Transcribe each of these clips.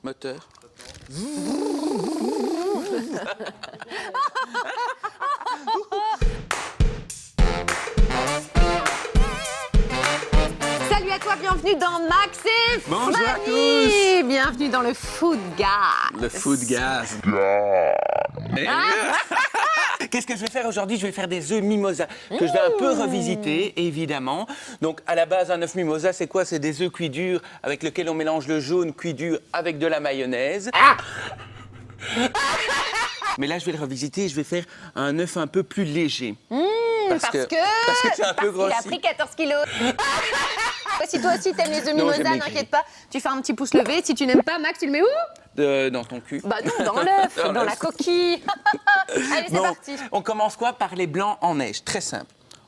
Moteur. Salut à toi, bienvenue dans Max et Bonjour à Fanny. Bienvenue dans le Food Gas. Le food gas. Qu'est-ce que je vais faire aujourd'hui? Je vais faire des œufs mimosa que je vais un peu revisiter, évidemment. Donc, à la base, un œuf mimosa, c'est quoi? C'est des œufs cuits durs avec lesquels on mélange le jaune cuit dur avec de la mayonnaise. Mais là, je vais le revisiter et je vais faire un œuf un peu plus léger. Parce que c'est un peu grossi. Il a pris 14 kilos. Si toi aussi t'aimes les œufs mimosa, j'aime les gris. n'inquiète pas, tu fais un petit pouce levé. Si tu n'aimes pas, Max, tu le mets où? Dans ton cul. Bah non, dans l'œuf, Dans dans la l'œuf. coquille. Allez, c'est Bon, parti. on commence quoi? Par les blancs en neige. Très simple.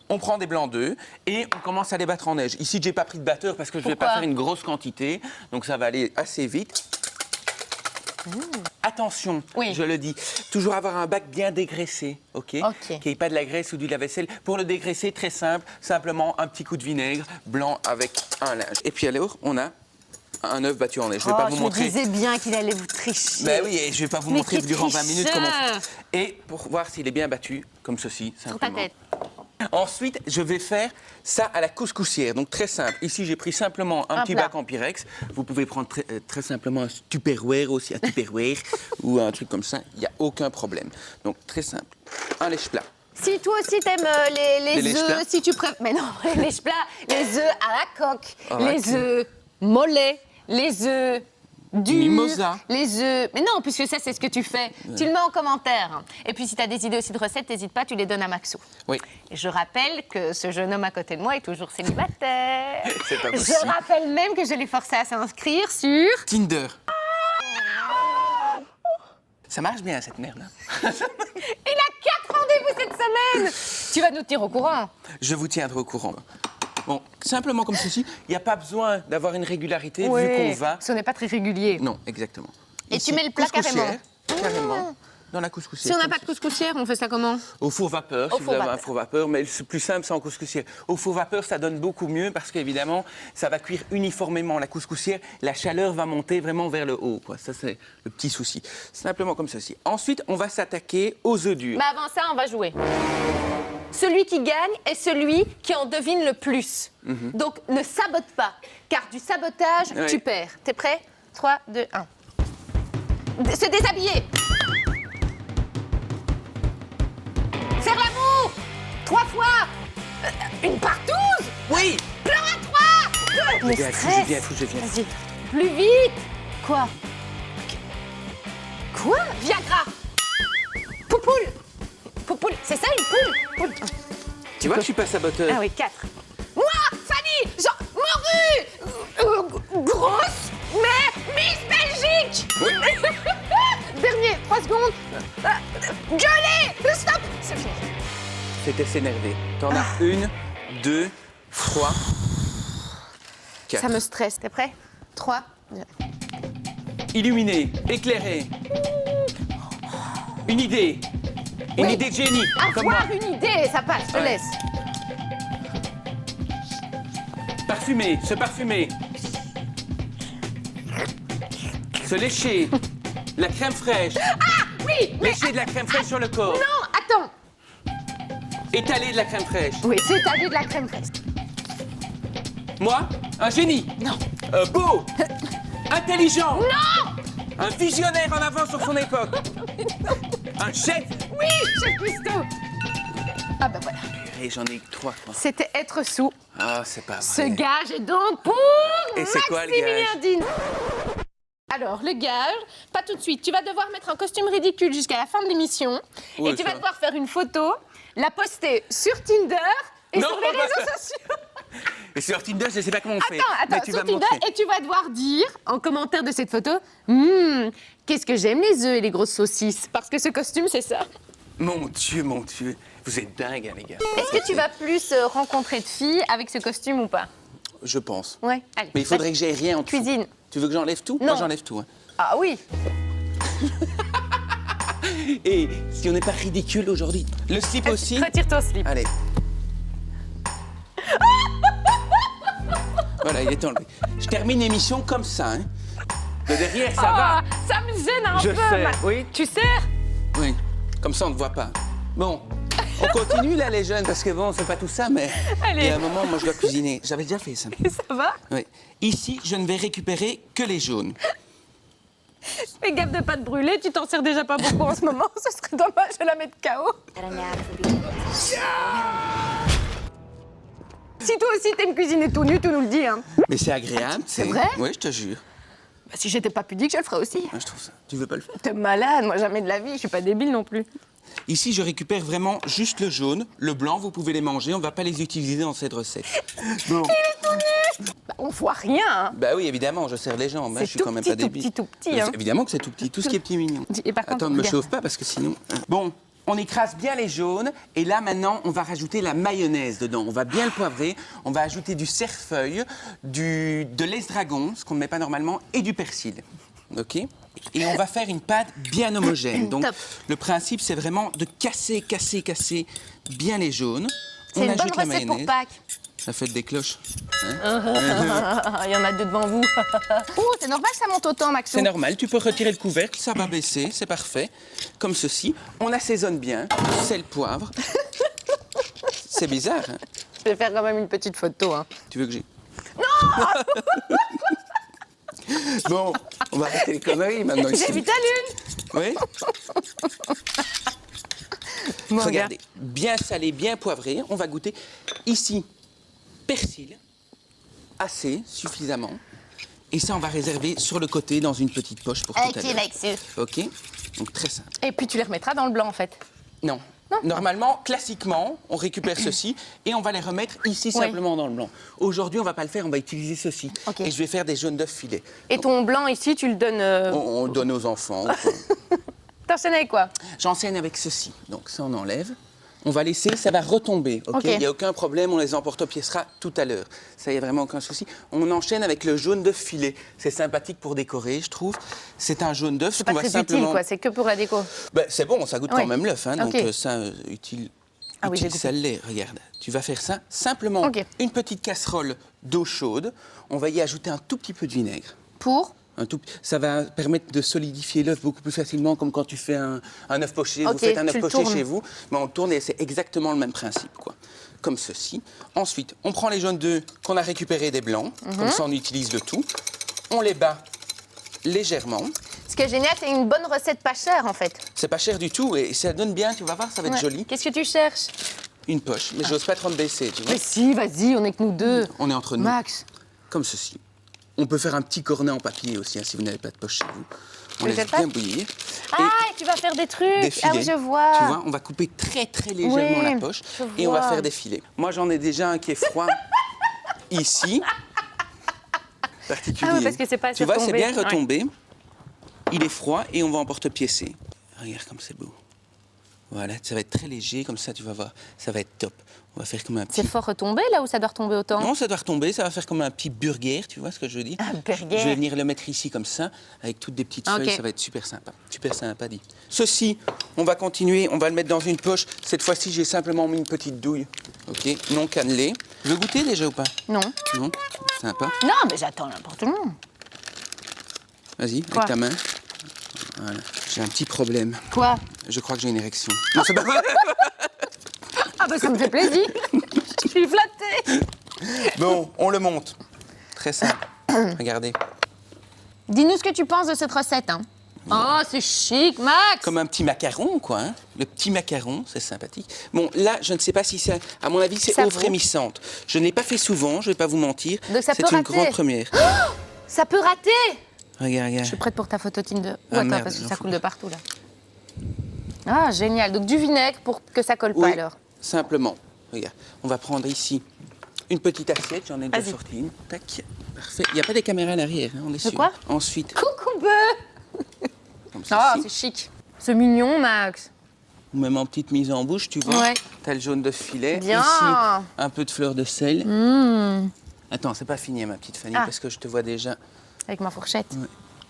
On prend des blancs d'œufs et on commence à les battre en neige. Ici, j'ai pas pris de batteur parce que je vais pas Pourquoi? faire une grosse quantité, donc ça va aller assez vite. Attention, Oui. je le dis, toujours avoir un bac bien dégraissé, ok? Ok. Qu'il n'y ait pas de la graisse ou du lave-vaisselle. Pour le dégraisser, très simple, simplement un petit coup de vinaigre blanc avec un linge. Et puis alors, on a un œuf battu en neige. Je vais pas vous je montrer. me disais bien qu'il allait vous tricher. Ben oui, et je vais pas vous Mais montrer quel durant 20 minutes comment. tricheur. Et pour voir s'il est bien battu, comme ceci, Sur ta simplement. tête. Ensuite, je vais faire ça à la couscoussière. Donc très simple. Ici, j'ai pris simplement un petit plat. bac en Pyrex. Vous pouvez prendre très simplement un Tupperware aussi, un Tupperware ou un truc comme ça. Il n'y a aucun problème. Donc très simple. Un lèche-plat. Si toi aussi t'aimes les Les œufs, lèche-plats. si tu préfères... Mais non, les lèche-plats, les œufs à la coque, À la les coque. œufs mollets, les œufs durs, Mimosa. les œufs... Mais non, puisque ça, c'est ce que tu fais. Tu le mets en commentaire. Et puis, si tu as des idées aussi de recettes, n'hésite pas, tu les donnes à Maxou. Oui. Et je rappelle que ce jeune homme à côté de moi est toujours célibataire. C'est pas Je possible. rappelle même que je l'ai forcé à s'inscrire sur... Tinder. Ça marche bien, cette merde. Il a 4 rendez-vous cette semaine. Tu vas nous tenir au courant. Je vous tiendrai au courant. Bon, simplement comme ceci, il n'y a pas besoin d'avoir une régularité vu qu'on va... Parce qu'on n'est pas très régulier. Non, exactement. Et tu mets le plat couscoussière, carrément. carrément. Dans la Si couscoussière. on n'a comme pas de couscoussière, on fait ça comment? Au four vapeur, Au si four vous avez un vapeur. four vapeur, mais c'est plus simple, c'est en couscoussière. Au four vapeur, ça donne beaucoup mieux parce qu'évidemment, ça va cuire uniformément. La couscoussière, la chaleur va monter vraiment vers le haut, quoi. Ça, c'est le petit souci. Simplement comme ceci. Ensuite, on va s'attaquer aux œufs durs. Mais avant ça, on va jouer. Celui qui gagne est celui qui en devine le plus. Donc, ne sabote pas, car du sabotage, Oui. tu perds. T'es prêt? 3, 2, 1. Se déshabiller. Faire l'amour 3 fois. Une partouze. Oui! Plein à 3. Le Bien, stress. je viens. Vas-y. Plus vite. Quoi? Quoi? Viagra. Poupoule. Poupoule. C'est ça une poule? Poule. Tu vois que je suis pas saboteur. Ah oui, 4. Moi, Fanny, genre, morue, grosse, mais Miss Belgique. Dernier, 3 secondes. Gueuler, stop. C'est fini. C'était s'énerver. T'en as 1, 2, 3, 4. Ça me stresse. T'es prêt? 3, 2. Illuminé, éclairé. Une idée. Une Oui. idée de génie, comme moi. Avoir une idée, ça passe, je te Ouais. laisse. Parfumer, se parfumer. Se lécher. La crème fraîche. Oui, mais Lécher de la crème fraîche sur le corps. non, attends. Étaler de la crème fraîche. Oui, c'est à de la crème fraîche. Moi, un génie. Non. Beau. Intelligent. Non. Un visionnaire en avance sur son époque. Un chef. Oui, chef Cuistot. Ah bah voilà. Et j'en ai 3. C'était être sous. Ah, c'est pas vrai. Ce gage est donc pour Et c'est quoi, le Maximilien gage Dine. Alors, le gage, pas tout de suite. Tu vas devoir mettre un costume ridicule jusqu'à la fin de l'émission. Ouais, et tu ça vas va. devoir faire une photo, la poster sur Tinder et Non, sur les bah, réseaux sociaux. Et sur Tinder, je sais pas comment on fait. Attends, Mais tu sur vas me Tinder, montrer. et tu vas devoir dire, en commentaire de cette photo, qu'est-ce que j'aime les œufs et les grosses saucisses. Parce que ce costume, c'est ça. Mon Dieu, mon Dieu. Vous êtes dingues, hein, les gars. Est-ce que tu vas plus rencontrer de filles avec ce costume ou pas? Je pense. Ouais, allez. Mais il faudrait que j'aie rien en dessous. Cuisine. Tu veux que j'enlève tout? Non. Moi, j'enlève tout. Hein. Ah oui. Et si on n'est pas ridicule aujourd'hui, le slip aussi. Retire ton slip. Allez. Voilà, il est enlevé. Je termine l'émission comme ça. Hein. De derrière, ça Ah, va. ça me gêne un Je peu. sais, oui. Tu sers? Oui, comme ça, on ne voit pas. Bon, on continue, là, les jeunes, parce que bon, c'est pas tout ça, mais Allez. il y a un moment, moi, je dois cuisiner. J'avais déjà fait ça. Ça va? Oui. Ici, je ne vais récupérer que les jaunes. Fais gaffe de pas te brûler, tu t'en sers déjà pas beaucoup en ce moment. Ce serait dommage de la mettre KO. Si toi aussi t'aimes cuisiner tout nu, tu nous le dis. Hein. Mais c'est agréable. C'est vrai? Oui, je te jure. Bah, si j'étais pas pudique, je le ferais aussi. Moi, je trouve ça. Tu veux pas le faire? T'es malade, moi jamais de la vie, je suis pas débile non plus. Ici, je récupère vraiment juste le jaune. Le blanc, vous pouvez les manger. On ne va pas les utiliser dans cette recette. Bon. Bah, on voit rien. Hein. Bah oui, évidemment, je serre les jambes. C'est Je suis tout quand même petit, pas débile. tout petit. Mais Hein. évidemment que c'est tout petit. Tout ce qui est petit mignon. Et par contre, Attends, ne me regarde. chauffe pas parce que sinon. Bon. On écrase bien les jaunes et là maintenant on va rajouter la mayonnaise dedans. On va bien le poivrer, on va ajouter du cerfeuil, de l'estragon, ce qu'on ne met pas normalement, et du persil. Ok? Et on va faire une pâte bien homogène. Donc Top. le principe c'est vraiment de casser bien les jaunes. C'est une bonne recette pour Pâques. Ça fait des cloches. Il y en a deux devant vous. Oh, c'est normal que ça monte autant, Maxou. C'est normal, tu peux retirer le couvercle, ça va baisser, c'est parfait. Comme ceci. On assaisonne bien, sel, poivre. C'est bizarre, hein? Je vais faire quand même une petite photo. Hein. Tu veux que j'ai... Non. Bon, on va arrêter les conneries maintenant ici. J'ai vu ta lune. Oui. Bon, Regardez, bien salé, bien poivré. On va goûter ici persil, assez, suffisamment. Et ça, on va réserver sur le côté dans une petite poche pour tout à l'heure. Maxou. Ok? Donc très simple. Et puis tu les remettras dans le blanc, en fait. Non. Normalement, classiquement, on récupère ceci et on va les remettre ici Oui. simplement dans le blanc. Aujourd'hui, on va pas le faire, on va utiliser ceci. Ok. Et je vais faire des jaunes d'œufs filés. Et ton blanc ici, tu le donnes. On le donne aux enfants. T'enchaînes avec quoi? J'enseigne avec ceci. Donc ça, on enlève. On va laisser, ça va retomber. Ok. Ok. Il n'y a aucun problème, on les emporte-piècera tout à l'heure. Ça, il n'y a vraiment aucun souci. On enchaîne avec le jaune d'œuf filet. C'est sympathique pour décorer, je trouve. C'est un jaune d'œuf C'est qu'on pas va très simplement... utile, quoi. C'est que pour la déco. Ben, c'est bon, ça goûte Ouais. quand même l'œuf. Hein, Ok. donc ça, utile. Ah oui, j'ai Utile, goûté. ça l'est. Regarde, tu vas faire ça simplement. Ok. Une petite casserole d'eau chaude. On va y ajouter un tout petit peu de vinaigre. Pour? Ça va permettre de solidifier l'œuf beaucoup plus facilement, comme quand tu fais un œuf poché. Ok, vous faites un tu œuf le poché tournes. chez vous, mais on le tourne et c'est exactement le même principe, quoi. Comme ceci. Ensuite, on prend les jaunes d'œufs qu'on a récupérés des blancs, comme ça on utilise le tout. On les bat légèrement. Ce qui est génial, c'est une bonne recette pas chère, en fait. C'est pas cher du tout et ça donne bien, tu vas voir, ça va être Ouais. joli. Qu'est-ce que tu cherches? Une poche, mais j'ose pas trop me baisser, tu vois. Mais si, vas-y, on est que nous deux. On est entre nous. Max. Comme ceci. On peut faire un petit cornet en papier aussi, hein, si vous n'avez pas de poche chez vous. On Tu laisse le fais bien pas bouillir. Ah, et tu vas faire des trucs. Des filets. Ah oui, je vois. Tu vois, on va couper très très légèrement Oui, la poche je et on va vois. faire des filets. Moi, j'en ai déjà un qui est froid ici. Particulier. Ah oui, parce que c'est pas assez Tu vois, c'est retombé. bien retombé. Il est froid et on va emporte-piécer. Regarde comme c'est beau. Voilà, ça va être très léger, comme ça, tu vas voir. Ça va être top. On va faire comme un petit... C'est fort retombé, là, où ça doit retomber autant? Non, ça doit retomber, ça va faire comme un petit burger, tu vois ce que je veux dire? Un burger. Je vais venir le mettre ici comme ça, avec toutes des petites Ok. feuilles, ça va être super sympa. Super sympa, dit. Ceci, on va continuer, on va le mettre dans une poche. Cette fois-ci, j'ai simplement mis une petite douille, ok, non cannelée. Tu veux goûter déjà ou pas? Non. Non? Sympa. Non, mais j'attends n'importe où. Vas-y, Quoi? avec ta main. Voilà. J'ai un petit problème. Quoi? Je crois que j'ai une érection. Non, c'est pas vrai. Ah bah ça me fait plaisir. Je suis flattée. Bon, on le monte. Très simple. Regardez. Dis-nous ce que tu penses de cette recette. Hein. Oh, c'est chic, Max. Comme un petit macaron, quoi. Hein. Le petit macaron, c'est sympathique. Bon, là, je ne sais pas si c'est... À mon avis, c'est Ça eau vaut. frémissante. Je n'ai pas fait souvent, je ne vais pas vous mentir. Donc ça c'est peut une rater. grande première. Ça peut rater. Regarde, regarde. Je suis prête pour ta photo Tinder. Ah, Attends, merde, parce que j'en ça fous coule pas. de partout, là. Ah, génial. Donc du vinaigre pour que ça colle pas, Oui, alors. simplement. Regarde, on va prendre ici une petite assiette. J'en ai déjà Vas-y. sorti une. Tac, parfait. Il n'y a pas des caméras à l'arrière, hein, on est sûr. quoi? Ensuite, Coucou, comme Ah, ceci. c'est chic. C'est mignon, Max. Ou même en petite mise en bouche, tu vois. Ouais. T'as le jaune de filet. Bien. Ici, un peu de fleur de sel. Mmh. Attends, c'est pas fini, ma petite Fanny, Ah. parce que je te vois déjà. Avec ma fourchette. Ouais.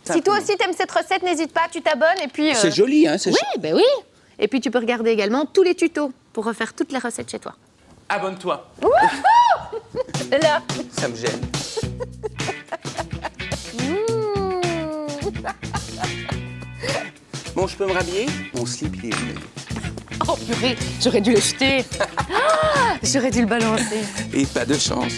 Si toi Simplement. aussi t'aimes cette recette, n'hésite pas, tu t'abonnes et puis... C'est joli, hein, c'est Oui, ben oui. Et puis tu peux regarder également tous les tutos pour refaire toutes les recettes chez toi. Abonne-toi. Là. Ça me gêne. Mmh. Bon, je peux me rhabiller? Mon slip, il est où? Oh purée, j'aurais dû le jeter. Ah, j'aurais dû le balancer. Et pas de chance.